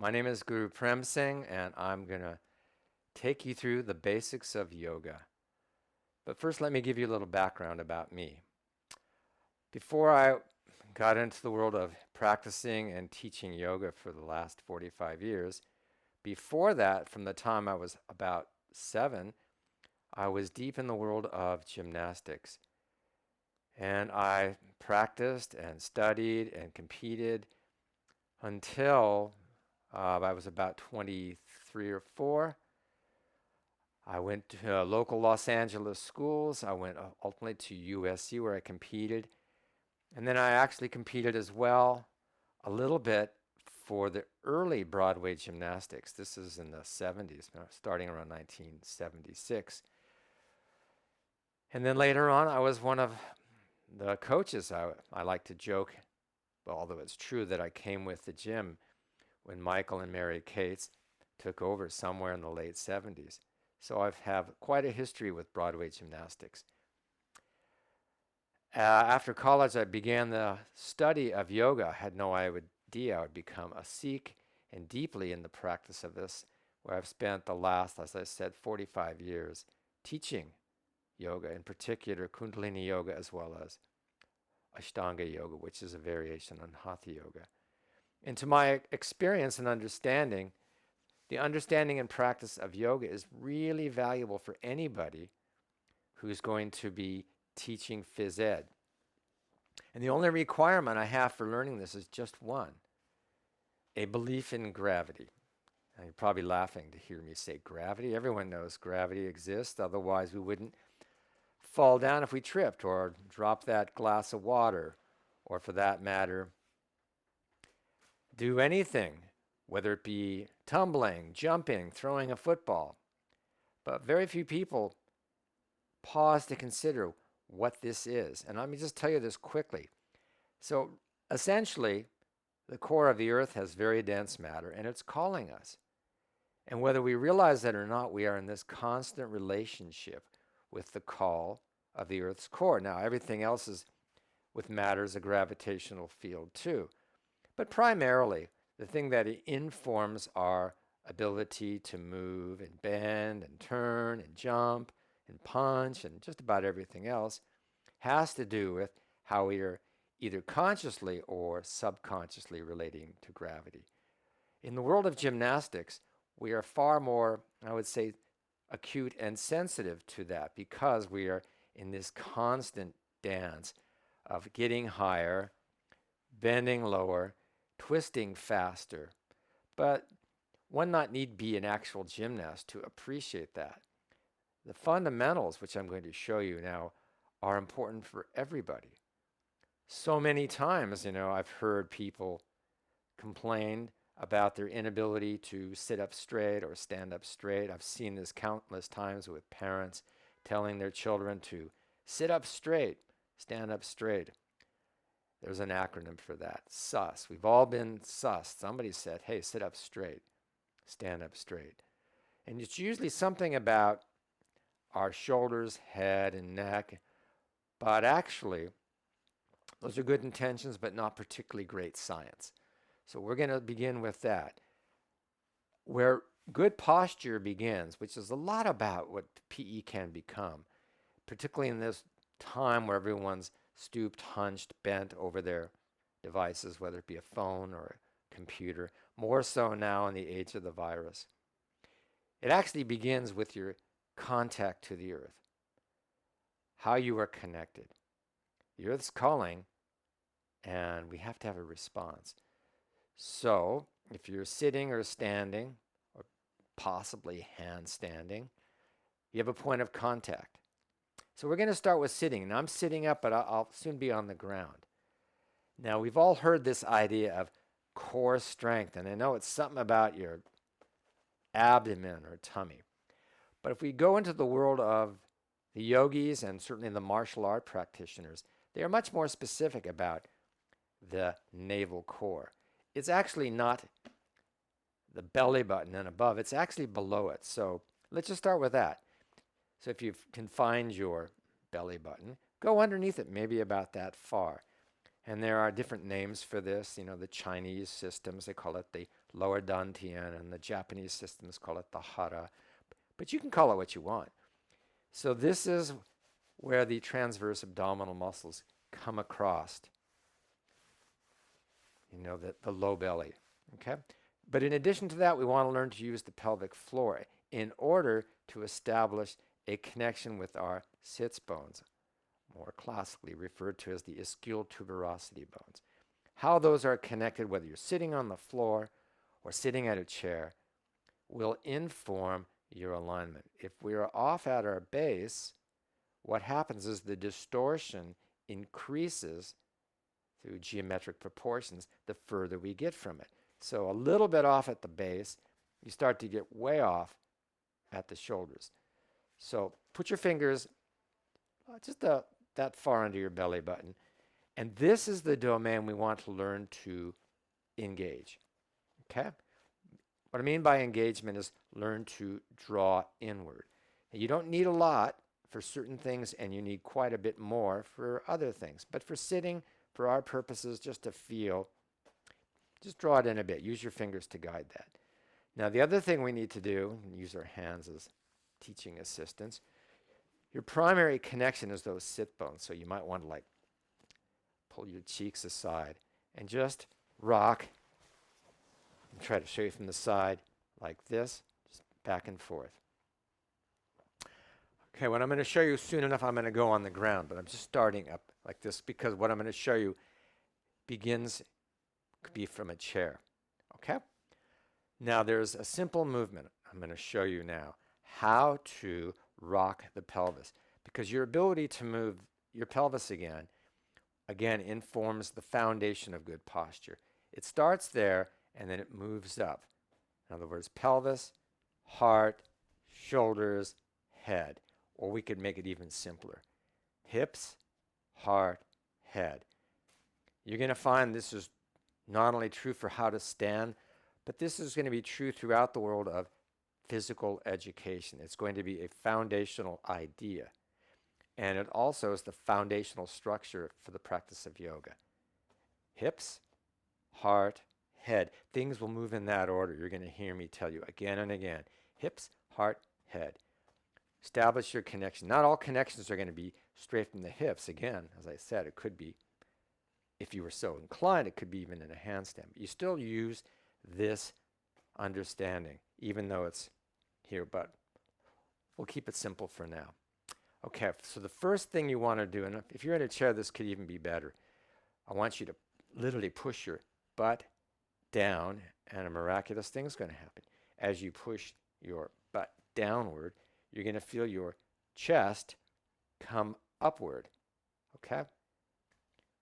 My name is GuruPrem Singh, and I'm going to take you through the basics of yoga. But first, let me give you a little background about me. Before I got into the world of practicing and teaching yoga for the last 45 years, before that, from the time I was about 7, I was deep in the world of gymnastics. And I practiced and studied and competed until I was about 23 or 4. I went to local Los Angeles schools. I went ultimately to USC where I competed. And then I actually competed as well a little bit for the early Broadway gymnastics. This is in the 70s, starting around 1976. And then later on, I was one of the coaches. I like to joke, although it's true, that I came with the gym when Michael and Mary Cates took over somewhere in the late 70s. So I've have quite a history with Broadway gymnastics. After college, I began the study of yoga. I had no idea I would become a Sikh and deeply in the practice of this, where I've spent the last, as I said, 45 years teaching yoga, in particular Kundalini yoga as well as Ashtanga yoga, which is a variation on Hatha yoga. And to my experience and understanding, the understanding and practice of yoga is really valuable for anybody who's going to be teaching phys ed. And the only requirement I have for learning this is just one: a belief in gravity. And you're probably laughing to hear me say gravity. Everyone knows gravity exists, otherwise we wouldn't fall down if we tripped or drop that glass of water, or for that matter, do anything, whether it be tumbling, jumping, throwing a football. But very few people pause to consider what this is. And let me just tell you this quickly. So essentially, the core of the earth has very dense matter, and it's calling us. And whether we realize that or not, we are in this constant relationship with the call of the earth's core. Now, everything else is with matter is a gravitational field too. But primarily, the thing that informs our ability to move and bend and turn and jump and punch and just about everything else has to do with how we are either consciously or subconsciously relating to gravity. In the world of gymnastics, we are far more, I would say, acute and sensitive to that because we are in this constant dance of getting higher, bending lower, twisting faster. But one not need be an actual gymnast to appreciate that. The fundamentals, which I'm going to show you now, are important for everybody. So many times, I've heard people complain about their inability to sit up straight or stand up straight. I've seen this countless times with parents telling their children to sit up straight, stand up straight. There's an acronym for that, sus. We've all been sus. Somebody said, hey, sit up straight, stand up straight. And it's usually something about our shoulders, head, and neck. But actually, those are good intentions, but not particularly great science. So we're going to begin with that. Where good posture begins, which is a lot about what PE can become, particularly in this time where everyone's stooped, hunched, bent over their devices, whether it be a phone or a computer, more so now in the age of the virus. It actually begins with your contact to the earth, how you are connected. The earth's calling, and we have to have a response. So, if you're sitting or standing, or possibly handstanding, you have a point of contact. So we're going to start with sitting. Now I'm sitting up, but I'll soon be on the ground. Now we've all heard this idea of core strength, and I know it's something about your abdomen or tummy. But if we go into the world of the yogis and certainly the martial art practitioners, they are much more specific about the navel core. It's actually not the belly button and above, it's actually below it. So let's just start with that. So if you can find your belly button, go underneath it, maybe about that far. And there are different names for this. The Chinese systems, they call it the lower dantian, and the Japanese systems call it the hara, but you can call it what you want. So this is where the transverse abdominal muscles come across, the low belly, okay? But in addition to that, we want to learn to use the pelvic floor in order to establish a connection with our sits bones, more classically referred to as the ischial tuberosity bones. How those are connected, whether you're sitting on the floor or sitting at a chair, will inform your alignment. If we are off at our base, what happens is the distortion increases through geometric proportions the further we get from it. So a little bit off at the base, you start to get way off at the shoulders. So put your fingers just that far under your belly button. And this is the domain we want to learn to engage. Okay? What I mean by engagement is learn to draw inward. And you don't need a lot for certain things, and you need quite a bit more for other things. But for sitting, for our purposes, just to feel, just draw it in a bit. Use your fingers to guide that. Now, the other thing we need to do, and use our hands as teaching assistants, your primary connection is those sit bones. So you might want to pull your cheeks aside and just rock. And try to show you from the side like this, just back and forth. Okay, what I'm going to show you soon enough, I'm going to go on the ground, but I'm just starting up like this because what I'm going to show you could be from a chair. Okay? Now there's a simple movement I'm going to show you now, how to rock the pelvis, because your ability to move your pelvis again informs the foundation of good posture. It starts there and then it moves up. In other words, pelvis, heart, shoulders, head. Or we could make it even simpler. Hips, heart, head. You're going to find this is not only true for how to stand, but this is going to be true throughout the world of physical education. It's going to be a foundational idea. And it also is the foundational structure for the practice of yoga. Hips, heart, head. Things will move in that order. You're going to hear me tell you again and again. Hips, heart, head. Establish your connection. Not all connections are going to be straight from the hips. Again, as I said, it could be, if you were so inclined, it could be even in a handstand. But you still use this understanding, even though it's here, but we'll keep it simple for now. Okay, so the first thing you want to do, and if you're in a chair, this could even be better. I want you to literally push your butt down, and a miraculous thing is going to happen. As you push your butt downward, you're going to feel your chest come upward. Okay?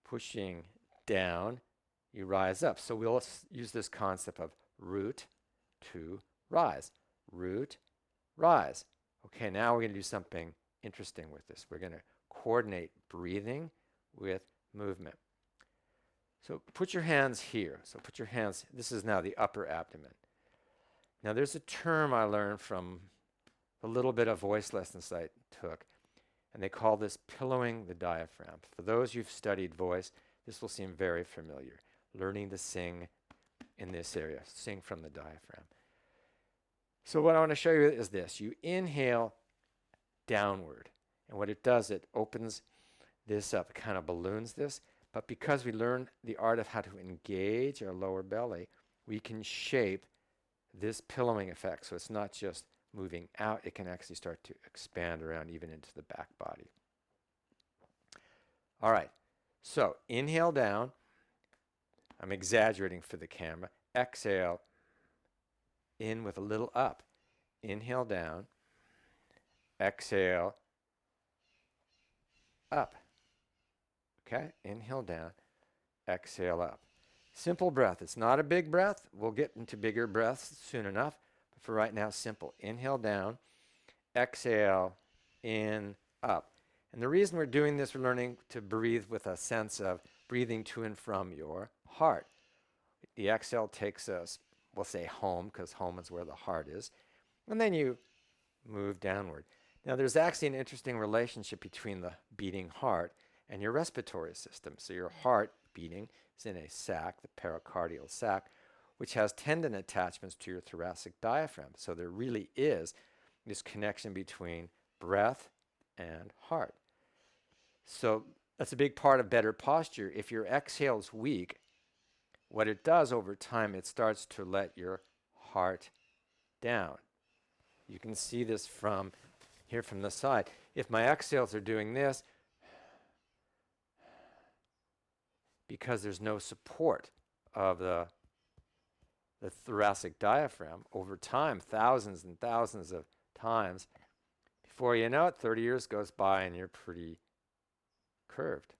Pushing down, you rise up. So we'll use this concept of root to rise. Root, rise. Okay, now we're going to do something interesting with this. We're going to coordinate breathing with movement. So put your hands here. So put your hands, this is now the upper abdomen. Now there's a term I learned from the little bit of voice lessons I took, and they call this pillowing the diaphragm. For those who've studied voice, this will seem very familiar. Learning to sing in this area, sing from the diaphragm. So what I want to show you is this. You inhale downward, and what it does, it opens this up, it kind of balloons this, but because we learn the art of how to engage our lower belly, we can shape this pillowing effect. So it's not just moving out, it can actually start to expand around even into the back body. All right, so inhale down. I'm exaggerating for the camera. Exhale in with a little up. Inhale down. Exhale up. Okay, inhale down. Exhale up. Simple breath. It's not a big breath. We'll get into bigger breaths soon enough. But for right now, simple. Inhale down. Exhale in, up. And the reason we're doing this, we're learning to breathe with a sense of breathing to and from your heart. The exhale takes us, we'll say home, because home is where the heart is. And then you move downward. Now, there's actually an interesting relationship between the beating heart and your respiratory system. So your heart beating is in a sac, the pericardial sac, which has tendon attachments to your thoracic diaphragm. So there really is this connection between breath and heart. So that's a big part of better posture. If your exhale is weak, what it does over time, it starts to let your heart down. You can see this from here from the side. If my exhales are doing this, because there's no support of the thoracic diaphragm, over time, thousands and thousands of times, before you know it, 30 years goes by and you're pretty curved.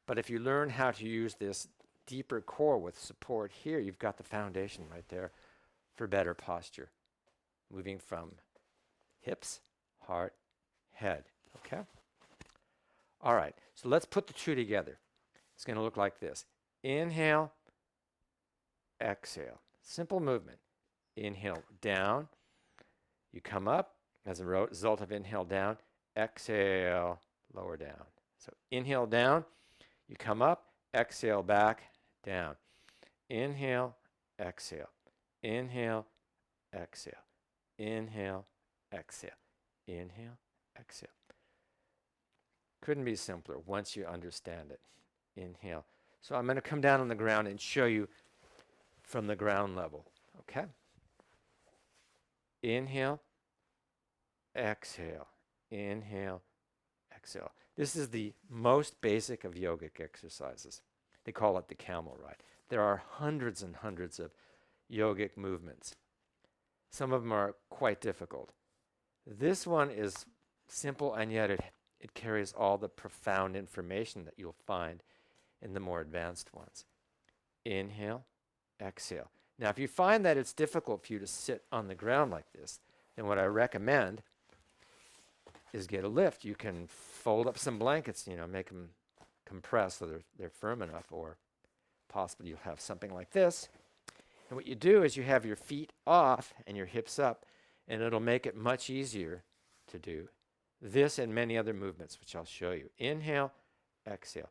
But if you learn how to use this deeper core with support here, you've got the foundation right there for better posture. Moving from hips, heart, head. Okay? All right, so let's put the two together. It's going to look like this. Inhale, exhale. Simple movement. Inhale, down. You come up as a result of inhale, down. Exhale, lower down. So inhale, down. You come up. Exhale, back, down. Inhale, exhale. Inhale, exhale. Inhale, exhale. Inhale, exhale. Couldn't be simpler once you understand it. Inhale. So I'm going to come down on the ground and show you from the ground level. Okay? Inhale, exhale. Inhale, exhale. This is the most basic of yogic exercises. They call it the camel ride. There are hundreds and hundreds of yogic movements. Some of them are quite difficult. This one is simple, and yet it carries all the profound information that you'll find in the more advanced ones. Inhale, exhale. Now, if you find that it's difficult for you to sit on the ground like this, then what I recommend is get a lift. You can fold up some blankets, make them compress so they're firm enough, or possibly you'll have something like this. And what you do is you have your feet off and your hips up, and it'll make it much easier to do this and many other movements, which I'll show you. Inhale, exhale.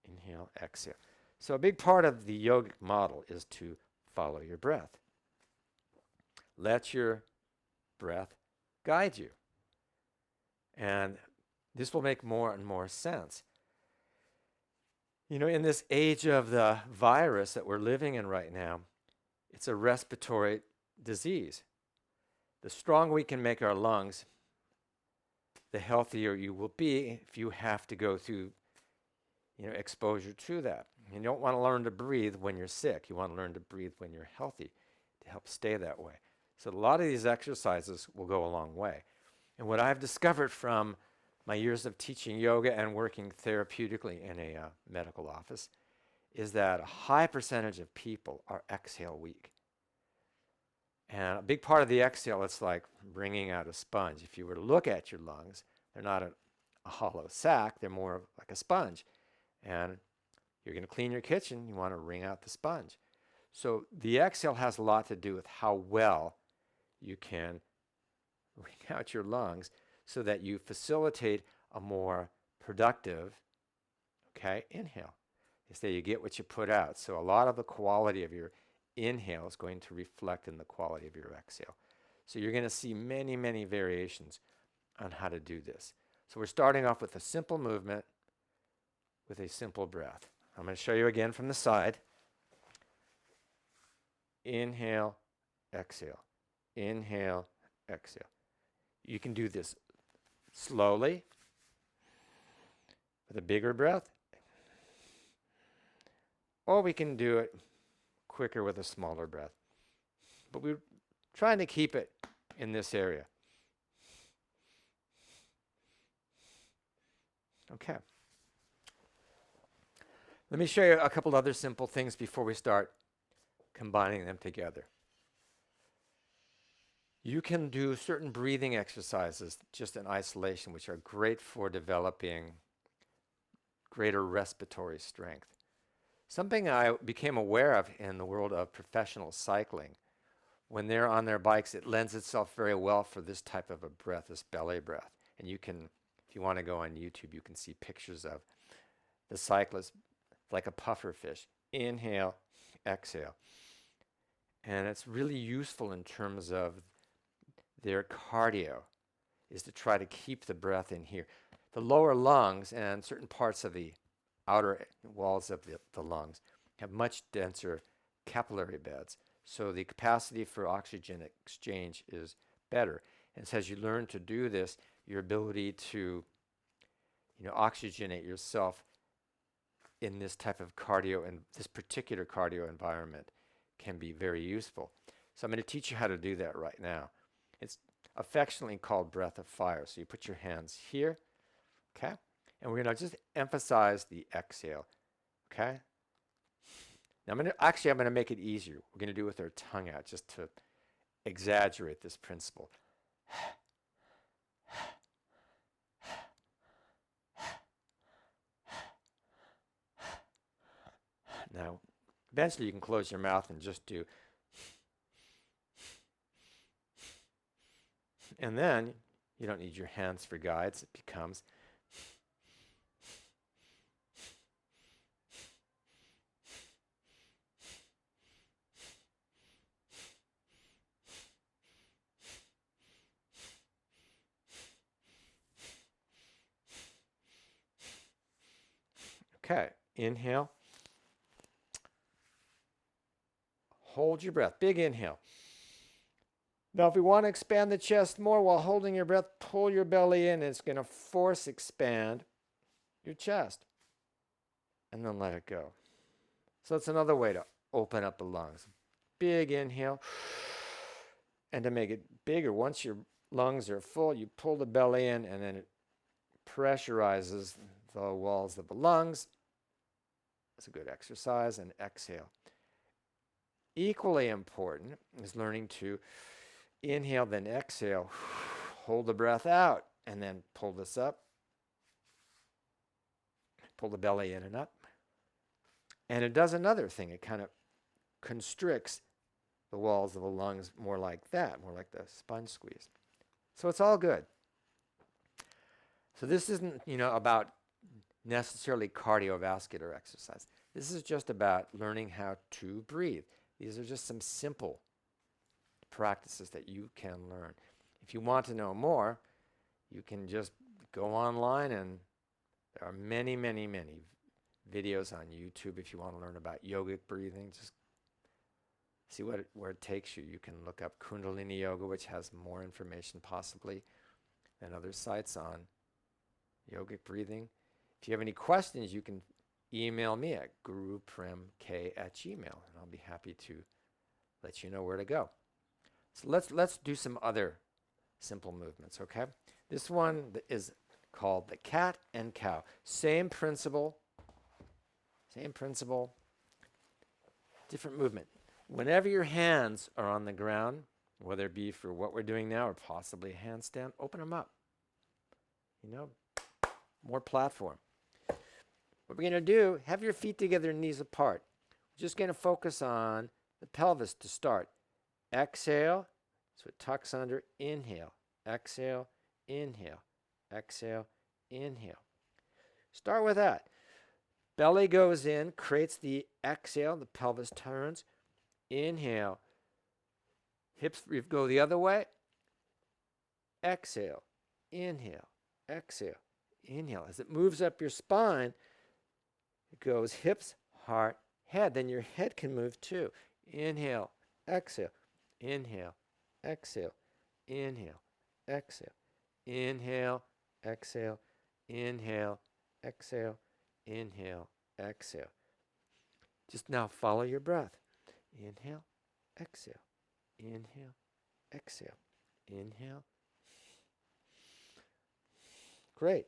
Inhale, exhale. So a big part of the yogic model is to follow your breath. Let your breath guide you. And this will make more and more sense. In this age of the virus that we're living in right now, it's a respiratory disease. The stronger we can make our lungs, the healthier you will be if you have to go through exposure to that. You don't want to learn to breathe when you're sick. You want to learn to breathe when you're healthy to help stay that way. So a lot of these exercises will go a long way. And what I've discovered from my years of teaching yoga and working therapeutically in a medical office is that a high percentage of people are exhale weak. And a big part of the exhale, it's like bringing out a sponge. If you were to look at your lungs, they're not a hollow sac, they're more like a sponge. And you're going to clean your kitchen, you want to wring out the sponge. So the exhale has a lot to do with how well you can wring out your lungs so that you facilitate a more productive, inhale. They say you get what you put out. So a lot of the quality of your inhale is going to reflect in the quality of your exhale. So you're going to see many, many variations on how to do this. So we're starting off with a simple movement with a simple breath. I'm going to show you again from the side. Inhale, exhale. Inhale, exhale. You can do this slowly with a bigger breath, or we can do it quicker with a smaller breath. But we're trying to keep it in this area. Okay. Let me show you a couple other simple things before we start combining them together. You can do certain breathing exercises just in isolation, which are great for developing greater respiratory strength. Something I became aware of in the world of professional cycling, when they're on their bikes, it lends itself very well for this type of a breath, this belly breath. And you can, if you want to go on YouTube, you can see pictures of the cyclist like a puffer fish. Inhale, exhale. And it's really useful in terms of their cardio, is to try to keep the breath in here. The lower lungs and certain parts of the outer walls of the lungs have much denser capillary beds, so the capacity for oxygen exchange is better. And so as you learn to do this, your ability to oxygenate yourself in this type of cardio and this particular cardio environment can be very useful. So I'm going to teach you how to do that right now. It's affectionately called breath of fire. So you put your hands here, okay? And we're going to just emphasize the exhale, okay? Now I'm going to make it easier. We're going to do it with our tongue out just to exaggerate this principle. Now, eventually you can close your mouth and just do. And then you don't need your hands for guides. It becomes. Okay, inhale. Hold your breath. Big inhale. Now, if we want to expand the chest more while holding your breath, pull your belly in. And it's going to force expand your chest. And then let it go. So it's another way to open up the lungs. Big inhale. And to make it bigger, once your lungs are full, you pull the belly in, and then it pressurizes the walls of the lungs. It's a good exercise. And exhale. Equally important is learning to inhale, then exhale. Hold the breath out, and then pull this up. Pull the belly in and up. And it does another thing. It kind of constricts the walls of the lungs more like that, more like the sponge squeeze. So it's all good. So this isn't, about necessarily cardiovascular exercise. This is just about learning how to breathe. These are just some simple practices that you can learn. If you want to know more, you can just go online, and there are many, many, many videos on YouTube. If you want to learn about yogic breathing, just see where it takes you. You can look up Kundalini Yoga, which has more information possibly than other sites on yogic breathing. If you have any questions, you can email me at gurupremk@gmail.com, and I'll be happy to let you know where to go. So let's do some other simple movements, okay? This one is called the cat and cow. Same principle, different movement. Whenever your hands are on the ground, whether it be for what we're doing now or possibly a handstand, open them up. More platform. What we're going to do, have your feet together, knees apart. We're just going to focus on the pelvis to start. Exhale, so it tucks under. Inhale, exhale, inhale, exhale, inhale. Start with that. Belly goes in, creates the exhale, the pelvis turns. Inhale, hips go the other way. Exhale, inhale, exhale, inhale. As it moves up your spine, it goes hips, heart, head. Then your head can move too. Inhale, exhale, inhale, exhale, inhale, exhale, inhale, exhale, inhale, exhale, inhale, exhale. Just now follow your breath. Inhale, exhale, inhale, exhale, inhale. Great.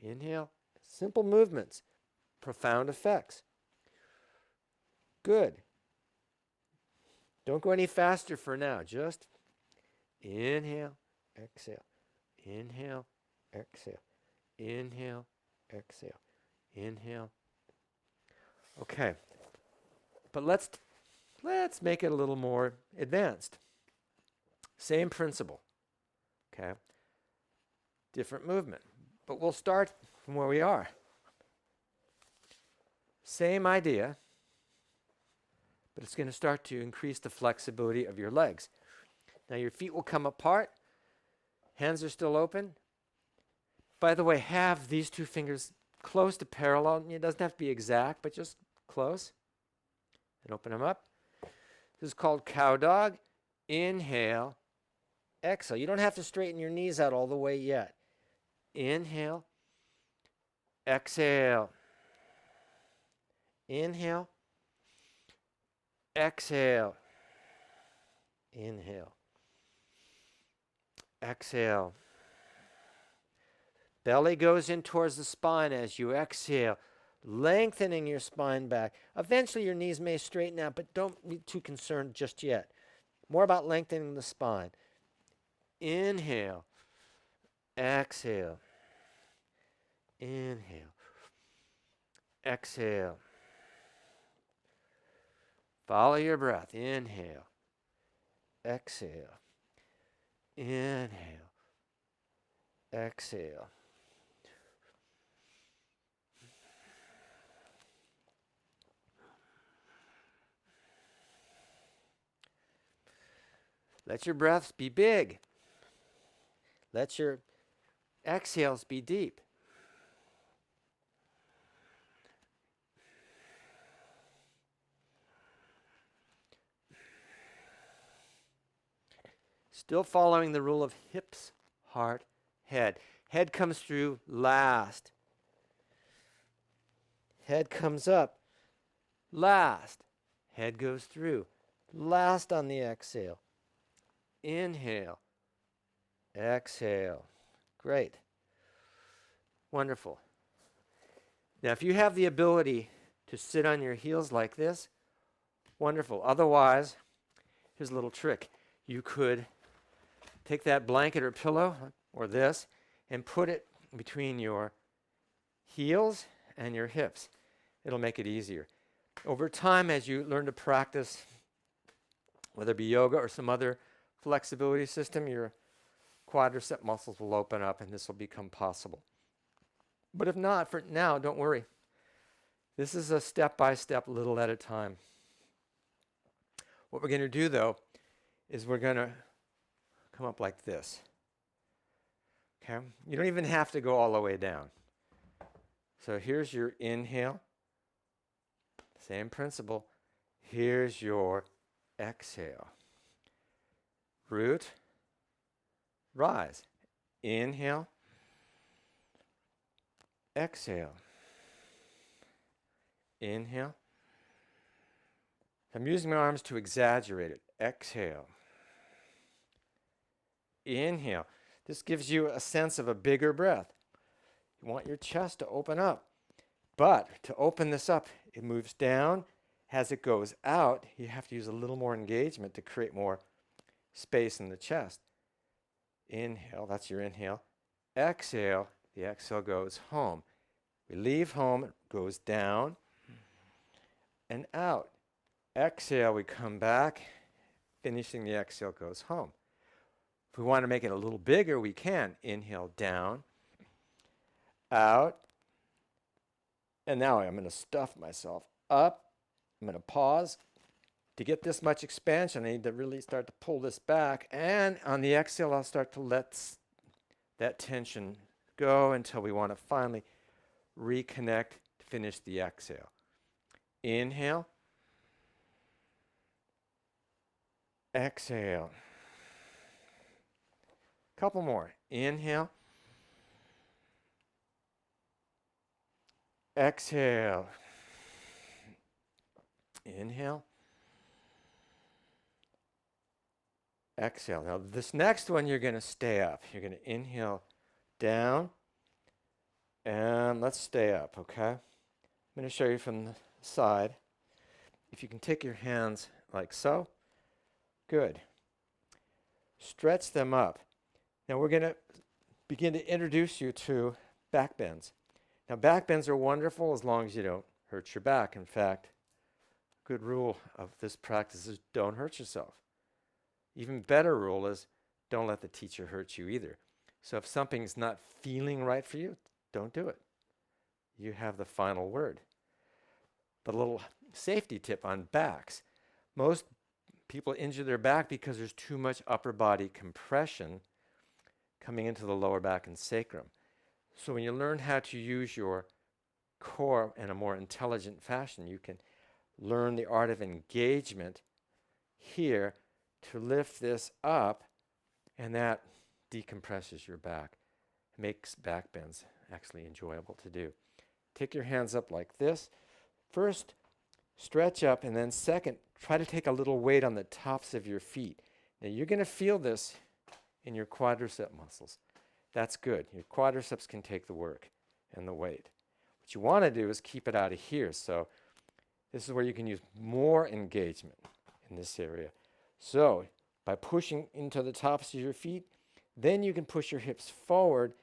Inhale. Simple movements. Profound effects. Good. Don't go any faster for now. Just inhale, exhale, inhale, exhale, inhale, exhale, inhale. Okay. But let's make it a little more advanced. Same principle. Okay. Different movement. But we'll start from where we are. Same idea. but it's going to start to increase the flexibility of your legs. Now your feet will come apart. Hands are still open. By the way, have these two fingers close to parallel. It doesn't have to be exact, but just close. And open them up. This is called cow dog. Inhale. Exhale. You don't have to straighten your knees out all the way yet. Inhale. Exhale. Inhale. Exhale. Inhale. Exhale. Belly goes in towards the spine as you exhale, lengthening your spine back. Eventually your knees may straighten out, but don't be too concerned just yet. More about lengthening the spine. Inhale. Exhale. Inhale. Exhale. Follow your breath. Inhale. Exhale. Inhale. Exhale. Let your breaths be big. Let your exhales be deep. Still following the rule of hips, heart, head. Head comes through last. Head comes up last. Head goes through last on the exhale. Inhale. Exhale. Great. Wonderful. Now, if you have the ability to sit on your heels like this, wonderful. Otherwise, here's a little trick. You could take that blanket or pillow or this and put it between your heels and your hips. It'll make it easier. Over time, as you learn to practice, whether it be yoga or some other flexibility system, your quadricep muscles will open up and this will become possible. But if not, for now, don't worry. This is a step-by-step, little at a time. What we're going to do, though, is we're going to come up like this. Okay? You don't even have to go all the way down. So here's your inhale. Same principle. Here's your exhale. Root. Rise. Inhale. Exhale. Inhale. I'm using my arms to exaggerate it. Exhale. Inhale. This gives you a sense of a bigger breath. You want your chest to open up. But to open this up, it moves down. As it goes out, you have to use a little more engagement to create more space in the chest. Inhale, that's your inhale. Exhale, the exhale goes home. We leave home, it goes down and out. Exhale, we come back, finishing the exhale goes home. If we want to make it a little bigger, we can. Inhale, down, out, and now I'm going to stuff myself up. I'm going to pause. To get this much expansion, I need to really start to pull this back. And on the exhale, I'll start to let that tension go until we want to finally reconnect to finish the exhale. Inhale. Exhale. Couple more. Inhale. Exhale. Inhale. Exhale. Now this next one, you're going to stay up. You're going to inhale down, and let's stay up, okay? I'm going to show you from the side. If you can take your hands like so. Good. Stretch them up. Now we're going to begin to introduce you to back bends. Now back bends are wonderful as long as you don't hurt your back. In fact, a good rule of this practice is don't hurt yourself. Even better rule is don't let the teacher hurt you either. So if something's not feeling right for you, don't do it. You have the final word. But a little safety tip on backs. Most people injure their back because there's too much upper body compression coming into the lower back and sacrum. So when you learn how to use your core in a more intelligent fashion, you can learn the art of engagement here to lift this up, and that decompresses your back. It makes back bends actually enjoyable to do. Take your hands up like this. First, stretch up, and then second, try to take a little weight on the tops of your feet. Now you're going to feel this in your quadricep muscles. That's good. Your quadriceps can take the work and the weight. What you want to do is keep it out of here. So this is where you can use more engagement in this area. So by pushing into the tops of your feet, then you can push your hips forward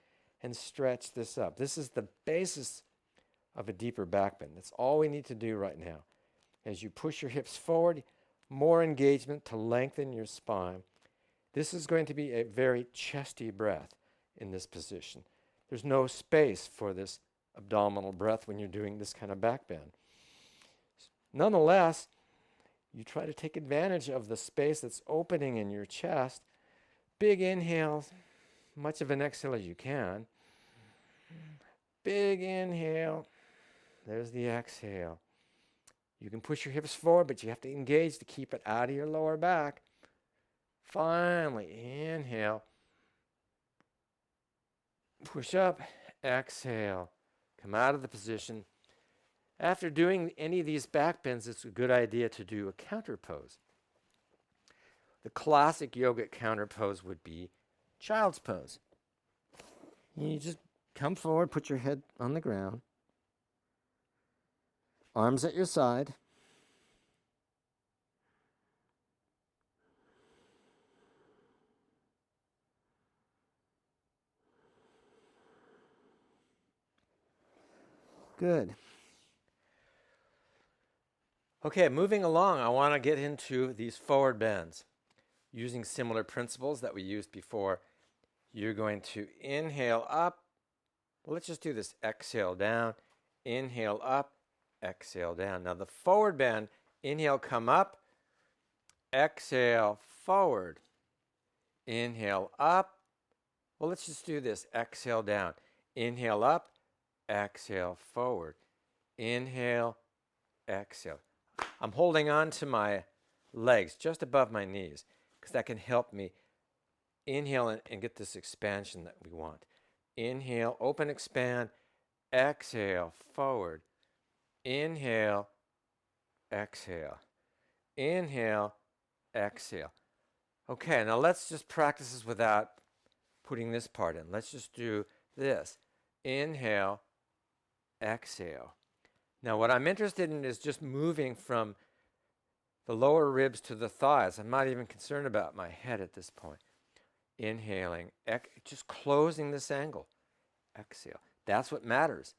and stretch this up. This is the basis of a deeper back bend. That's all we need to do right now. As you push your hips forward, more engagement to lengthen your spine. This is going to be a very chesty breath in this position. There's no space for this abdominal breath when you're doing this kind of back bend. Nonetheless, you try to take advantage of the space that's opening in your chest. Big inhale, much of an exhale as you can. Big inhale. There's the exhale. You can push your hips forward, but you have to engage to keep it out of your lower back. Finally, inhale. Push up, exhale. Come out of the position. After doing any of these back bends, it's a good idea to do a counter pose. The classic yogic counter pose would be child's pose. You just come forward, put your head on the ground, arms at your side. Good. Okay, moving along, I want to get into these forward bends. Using similar principles that we used before, you're going to inhale up. Well, let's just do this. Exhale down, inhale up, exhale down. Now the forward bend, inhale, come up, exhale, forward, inhale up. Well, let's just do this. Exhale down, inhale up, exhale, forward, inhale, exhale. I'm holding on to my legs just above my knees because that can help me inhale and get this expansion that we want. Inhale, open, expand, exhale, forward. Inhale, exhale. Inhale, exhale. Okay, now let's just practice this without putting this part in. Let's just do this. Inhale, exhale. Now what I'm interested in is just moving from the lower ribs to the thighs. I'm not even concerned about my head at this point. Inhaling, just closing this angle. Exhale. That's what matters.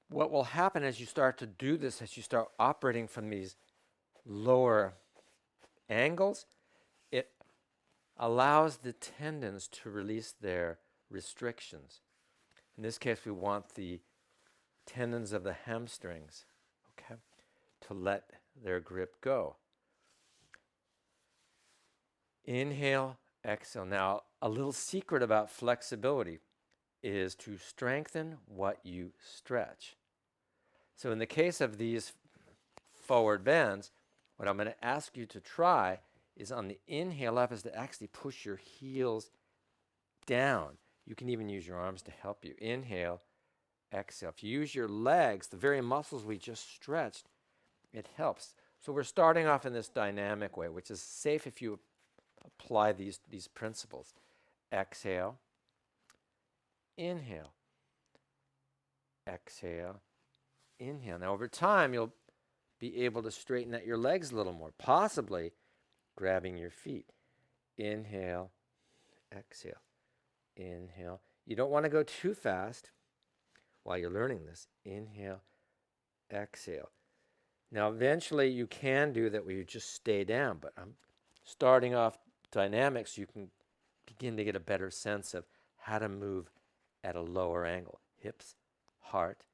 What will happen as you start to do this, as you start operating from these lower angles, it allows the tendons to release their restrictions. In this case, we want the tendons of the hamstrings, okay, to let their grip go. Inhale, exhale. Now, a little secret about flexibility is to strengthen what you stretch. So in the case of these forward bends, what I'm going to ask you to try is on the inhale up is to actually push your heels down. You can even use your arms to help you. Inhale, exhale. If you use your legs, the very muscles we just stretched, it helps. So we're starting off in this dynamic way, which is safe if you apply these principles. Exhale, inhale, exhale, inhale. Now over time, you'll be able to straighten out your legs a little more, possibly grabbing your feet. Inhale, exhale, inhale. You don't want to go too fast while you're learning this. Inhale, exhale. Now eventually you can do that where you just stay down, but I'm starting off dynamic so you can begin to get a better sense of how to move at a lower angle. Hips, heart,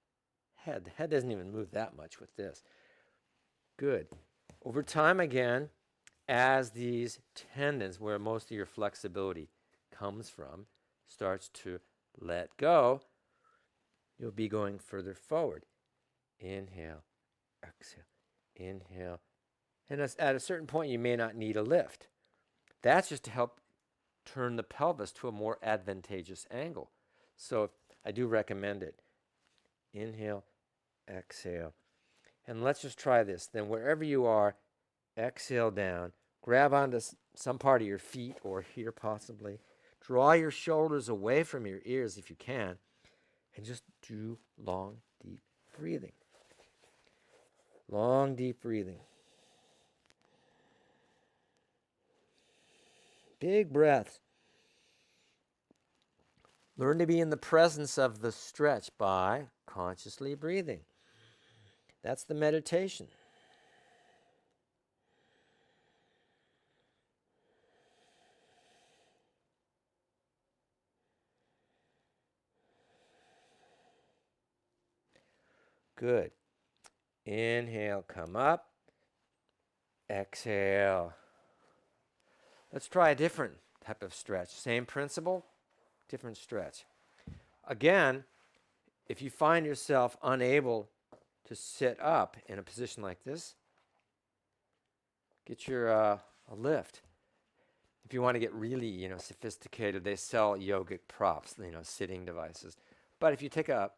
head. The head doesn't even move that much with this. Good. Over time, again, as these tendons, where most of your flexibility comes from, starts to let go, you'll be going further forward. Inhale, exhale, inhale. And at a certain point, you may not need a lift. That's just to help turn the pelvis to a more advantageous angle. So I do recommend it. Inhale, exhale. And let's just try this. Then wherever you are, exhale down. Grab onto some part of your feet or here possibly. Draw your shoulders away from your ears if you can. And just do long, deep breathing. Long, deep breathing. Big breaths. Learn to be in the presence of the stretch by consciously breathing. That's the meditation. Good. Inhale, come up. Exhale. Let's try a different type of stretch. Same principle, different stretch. Again, if you find yourself unable to sit up in a position like this, get your a lift. If you want to get really, sophisticated, they sell yogic props, sitting devices. But if you take a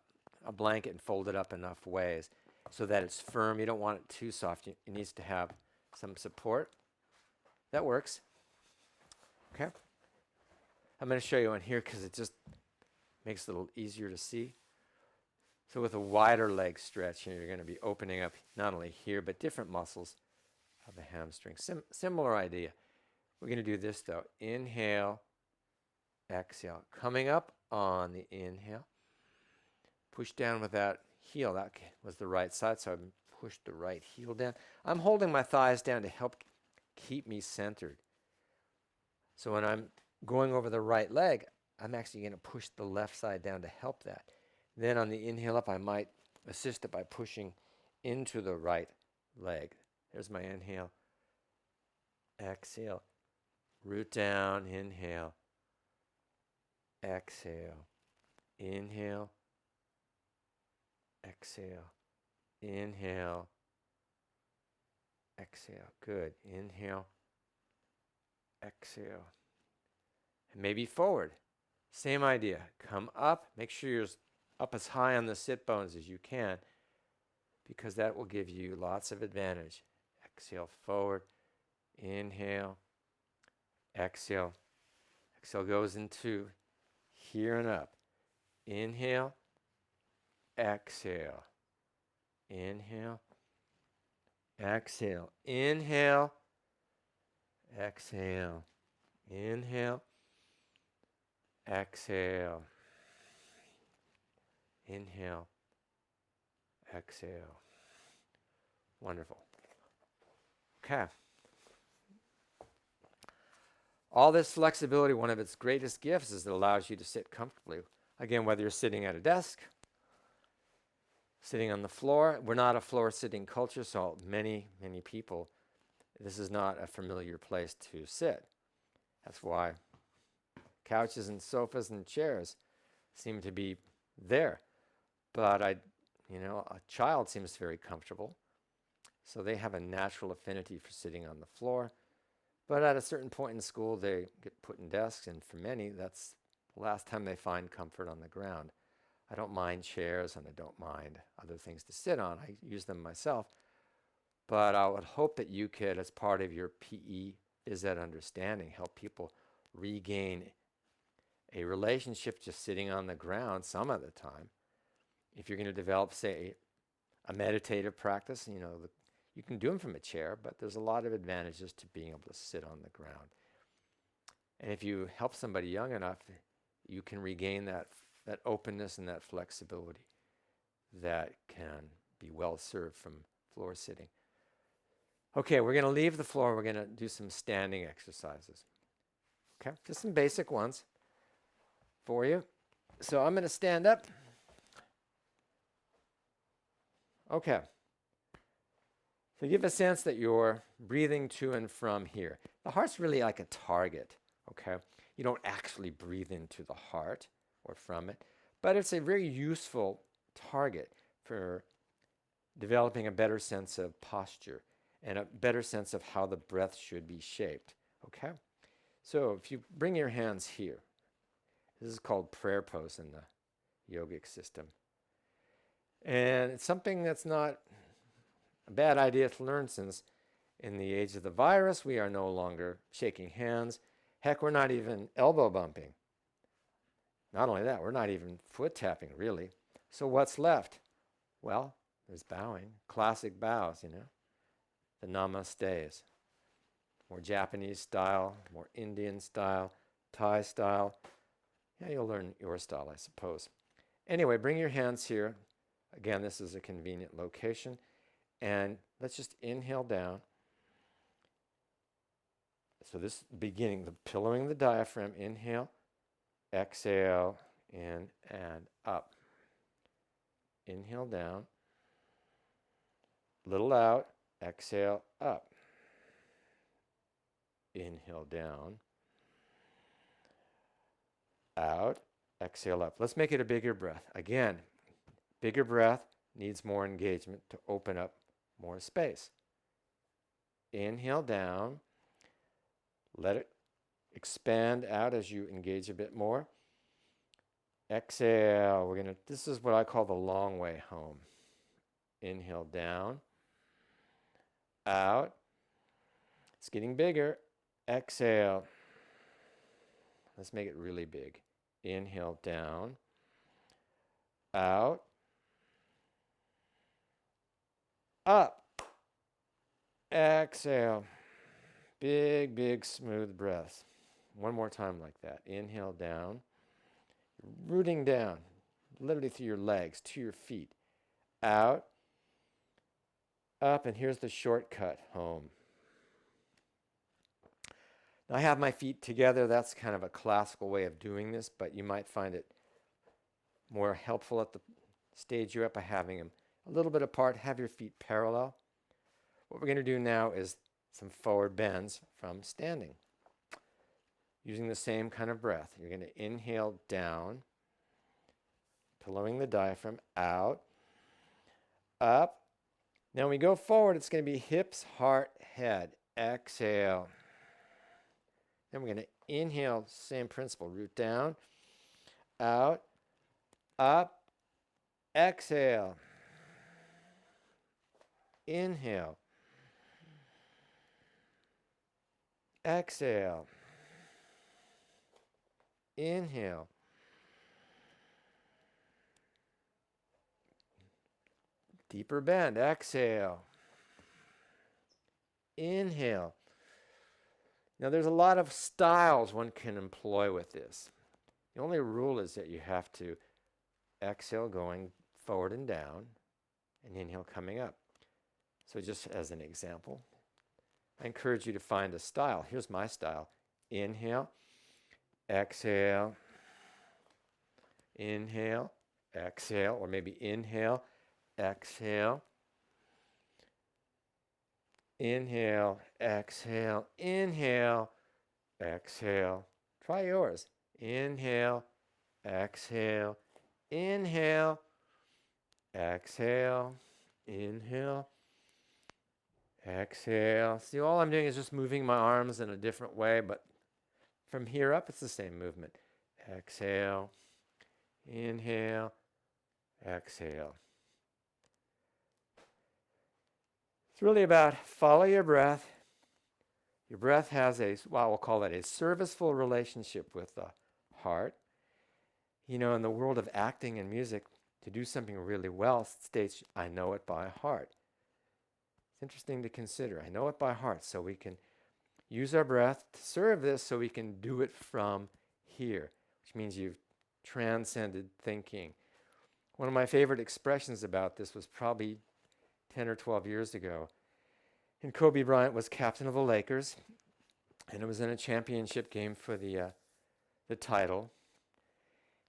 blanket and fold it up enough ways so that it's firm, you don't want it too soft. It needs to have some support. That works. Okay. I'm going to show you one here because it just makes it a little easier to see. So with a wider leg stretch, you're going to be opening up not only here, but different muscles of the hamstring. Similar idea. We're going to do this though. Inhale, exhale. Coming up on the inhale. Push down with that heel. That was the right side, so I pushed the right heel down. I'm holding my thighs down to help keep me centered. So when I'm going over the right leg, I'm actually going to push the left side down to help that. Then on the inhale up, I might assist it by pushing into the right leg. There's my inhale. Exhale. Root down. Inhale. Exhale. Inhale. Exhale. Inhale. Exhale. Good. Inhale. Exhale. And maybe forward. Same idea. Come up. Make sure you're up as high on the sit bones as you can, because that will give you lots of advantage. Exhale forward. Inhale. Exhale. Exhale goes into here and up. Inhale. Exhale. Inhale. Exhale. Inhale. Exhale. Inhale. Exhale. Inhale. Exhale. Wonderful. Okay. All this flexibility, one of its greatest gifts is it allows you to sit comfortably. Again, whether you're sitting at a desk, sitting on the floor. We're not a floor-sitting culture, so many people, this is not a familiar place to sit. That's why couches and sofas and chairs seem to be there. But a child seems very comfortable, so they have a natural affinity for sitting on the floor. But at a certain point in school, they get put in desks, and for many, that's the last time they find comfort on the ground. I don't mind chairs, and I don't mind other things to sit on. I use them myself. But I would hope that you could, as part of your PE is that understanding, help people regain a relationship just sitting on the ground some of the time. If you're going to develop, say, a meditative practice, you can do them from a chair, but there's a lot of advantages to being able to sit on the ground. And if you help somebody young enough, you can regain that openness and that flexibility that can be well served from floor sitting. Okay, we're going to leave the floor. We're going to do some standing exercises. Okay, just some basic ones for you. So I'm going to stand up. So give a sense that you're breathing to and from here. The heart's really like a target, okay? You don't actually breathe into the heart or from it, but it's a very useful target for developing a better sense of posture and a better sense of how the breath should be shaped, okay? So if you bring your hands here, this is called prayer pose in the yogic system. And it's something that's not a bad idea to learn, since in the age of the virus, we are no longer shaking hands. Heck, we're not even elbow bumping. Not only that, we're not even foot tapping, really. So what's left? Well, there's bowing, classic bows, you know, the namastes. More Japanese style, more Indian style, Thai style. Yeah, you'll learn your style, I suppose. Anyway, bring your hands here. Again, this is a convenient location. And let's just inhale down. So this beginning, the pillowing the diaphragm, inhale, exhale, in and up. Inhale down, little out, exhale, up. Inhale down, out, exhale up. Let's make it a bigger breath. Again, bigger breath needs more engagement to open up more space. Inhale down, let it expand out as you engage a bit more. Exhale, this is what I call the long way home. Inhale down, out. It's getting bigger. Exhale. Let's make it really big. Inhale down, out, up. Exhale. Big, big, smooth breaths. One more time like that. Inhale down, rooting down, literally through your legs, to your feet. Out, up, and here's the shortcut home. Now I have my feet together. That's kind of a classical way of doing this, but you might find it more helpful at the stage you're at by having them a little bit apart. Have your feet parallel. What we're going to do now is some forward bends from standing. Using the same kind of breath. You're going to inhale down, pillowing the diaphragm, out, up. Now when we go forward, it's going to be hips, heart, head. Exhale. Then we're going to inhale, same principle, root down, out, up, exhale. Inhale. Exhale. Inhale. Deeper bend. Exhale. Inhale. Now there's a lot of styles one can employ with this. The only rule is that you have to exhale going forward and down, and inhale coming up. So just as an example, I encourage you to find a style. Here's my style. Inhale, exhale, inhale, exhale, or maybe inhale, exhale, inhale, exhale, inhale, exhale. Try yours. Inhale, exhale, inhale, exhale, inhale, exhale. See, all I'm doing is just moving my arms in a different way, but from here up, it's the same movement. Exhale, inhale, exhale. It's really about follow your breath. Your breath has well, we'll call it a serviceful relationship with the heart. You know, in the world of acting and music, to do something really well states, I know it by heart. It's interesting to consider. I know it by heart, so we can use our breath to serve this, so we can do it from here, which means you've transcended thinking. One of my favorite expressions about this was probably 10 or 12 years ago. And Kobe Bryant was captain of the Lakers, and it was in a championship game for the title.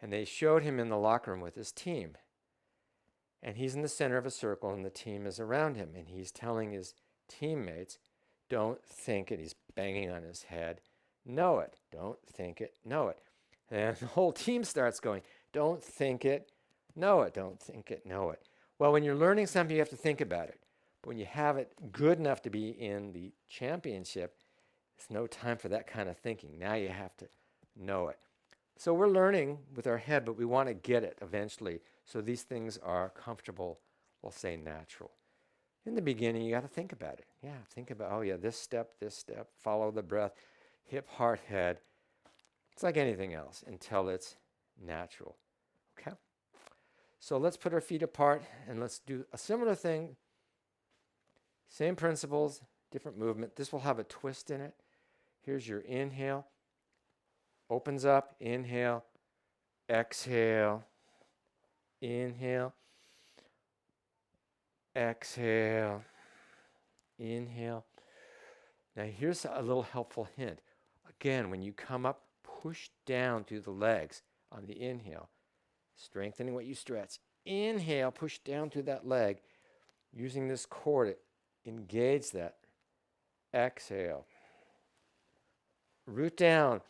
And they showed him in the locker room with his team. And he's in the center of a circle, and the team is around him. And he's telling his teammates, don't think it. He's banging on his head. Know it. Don't think it. Know it. And the whole team starts going, don't think it. Know it. Don't think it. Know it. Well, when you're learning something, you have to think about it. But when you have it good enough to be in the championship, it's no time for that kind of thinking. Now you have to know it. So we're learning with our head, but we want to get it eventually. So these things are comfortable, we'll say natural. In the beginning, you got to think about it. Yeah, think about, oh yeah, this step, follow the breath, hip, heart, head. It's like anything else until it's natural. Okay? So let's put our feet apart and let's do a similar thing. Same principles, different movement. This will have a twist in it. Here's your inhale. Opens up, inhale, exhale, inhale, exhale, inhale. Now here's a little helpful hint. Again, when you come up, push down through the legs on the inhale, strengthening what you stretch. Inhale, push down through that leg, using this core to engage that. Exhale. Root down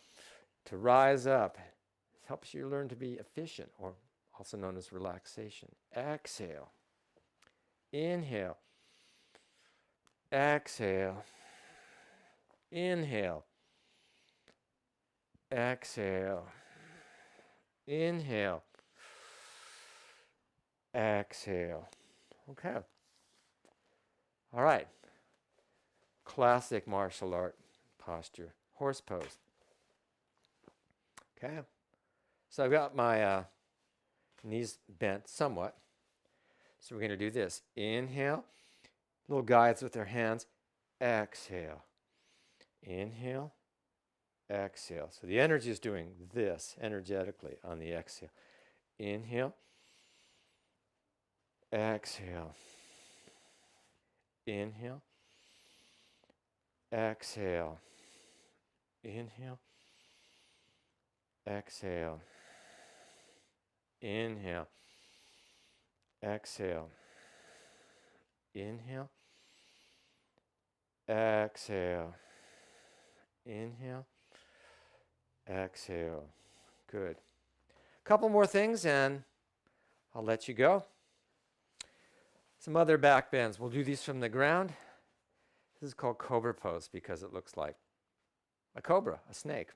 to rise up. It helps you learn to be efficient, or also known as relaxation. Exhale. Inhale. Exhale. Inhale. Exhale. Inhale. Exhale. Okay. All right. Classic martial art posture. Horse pose. Okay. So I've got my knees bent somewhat. So we're going to do this. Inhale. Little guides with their hands. Exhale. Inhale. Exhale. So the energy is doing this energetically on the exhale. Inhale. Exhale. Inhale. Exhale. Inhale. Exhale. Inhale. Exhale. Inhale. Exhale. Inhale. Exhale. Good. Couple more things and I'll let you go. Some other back bends. We'll do these from the ground. This is called cobra pose because it looks like a cobra, a snake.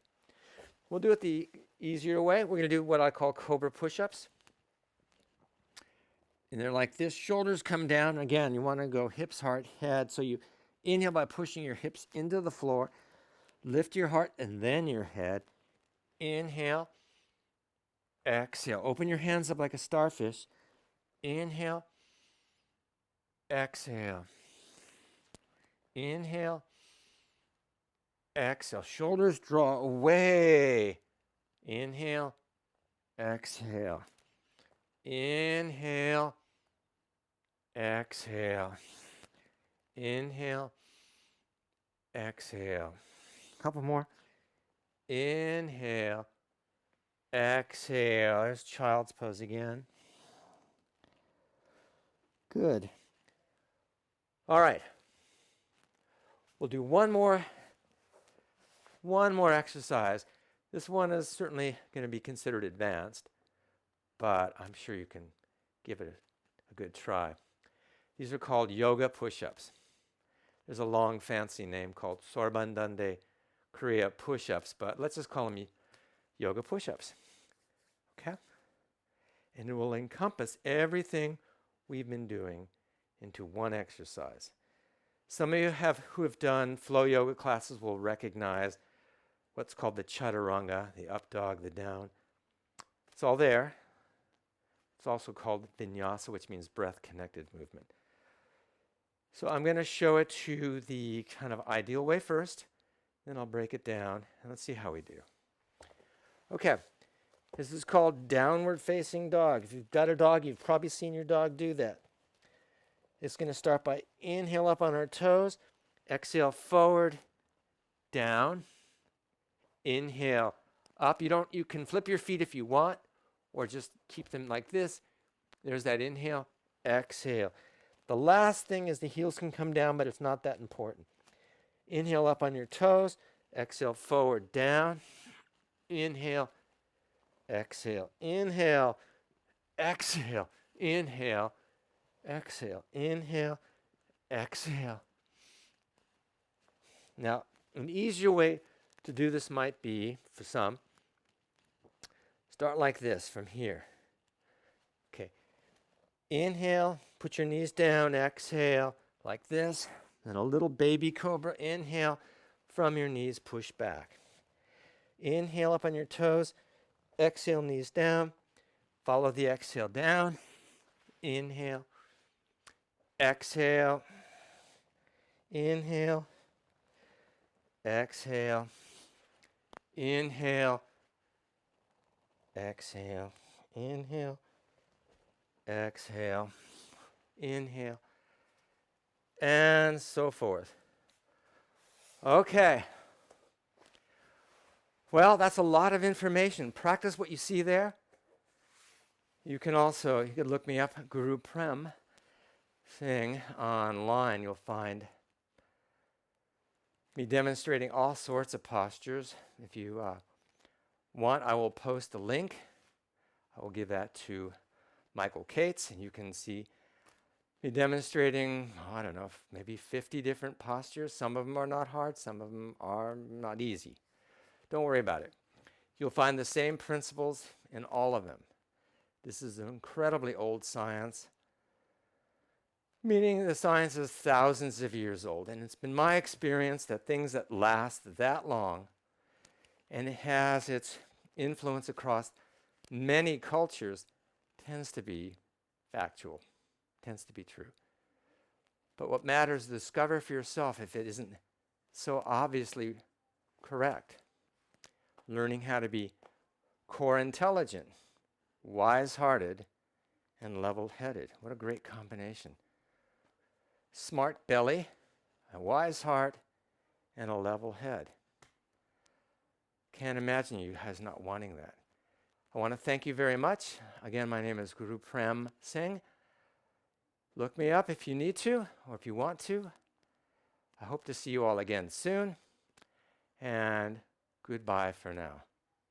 We'll do it the easier way. We're going to do what I call cobra push-ups. And they're like this. Shoulders come down. Again, you want to go hips, heart, head. So you inhale by pushing your hips into the floor. Lift your heart and then your head. Inhale. Exhale. Open your hands up like a starfish. Inhale. Exhale. Inhale. Exhale. Shoulders draw away. Inhale. Exhale. Inhale. Exhale. Inhale. Exhale. Couple more. Inhale. Exhale. There's child's pose again. Good. All right. We'll do one more exercise. This one is certainly going to be considered advanced, but I'm sure you can give it a good try. These are called yoga push-ups. There's a long fancy name called Sorbandande Kriya push-ups, but let's just call them yoga push-ups. Okay? And it will encompass everything we've been doing into one exercise. Some of you who have done flow yoga classes will recognize what's called the chaturanga, the up dog, the down. It's all there. It's also called vinyasa, which means breath-connected movement. So I'm going to show it to the kind of ideal way first, then I'll break it down, and let's see how we do. Okay, this is called downward facing dog. If you've got a dog, you've probably seen your dog do that. It's going to start by inhale up on our toes, exhale forward, down, inhale up. You can flip your feet if you want, or just keep them like this. There's that inhale, exhale. The last thing is the heels can come down, but it's not that important. Inhale up on your toes. Exhale forward, down. Inhale, exhale, inhale, exhale, inhale, exhale, inhale, exhale. Now, an easier way to do this might be, for some, start like this from here. Okay. Inhale, put your knees down, exhale, like this. Then a little baby cobra. Inhale, from your knees, push back. Inhale up on your toes, exhale, knees down. Follow the exhale down. Inhale, exhale, inhale, exhale, inhale, exhale, inhale, exhale, inhale, and so forth. Okay. Well, that's a lot of information. Practice what you see there. You can look me up, GuruPrem thing online. You'll find me demonstrating all sorts of postures. If you want, I will post a link. I will give that to Michael Cates, and you can see me demonstrating, I don't know, maybe 50 different postures. Some of them are not hard, some of them are not easy. Don't worry about it. You'll find the same principles in all of them. This is an incredibly old science, meaning the science is thousands of years old. And it's been my experience that things that last that long, and it has its influence across many cultures, tends to be factual, tends to be true. But what matters is to discover for yourself if it isn't so obviously correct. Learning how to be core intelligent, wise-hearted, and level-headed. What a great combination. Smart belly, a wise heart, and a level head. Can't imagine you guys not wanting that. I want to thank you very much. Again, my name is GuruPrem Singh. Look me up if you need to, or if you want to. I hope to see you all again soon. And goodbye for now.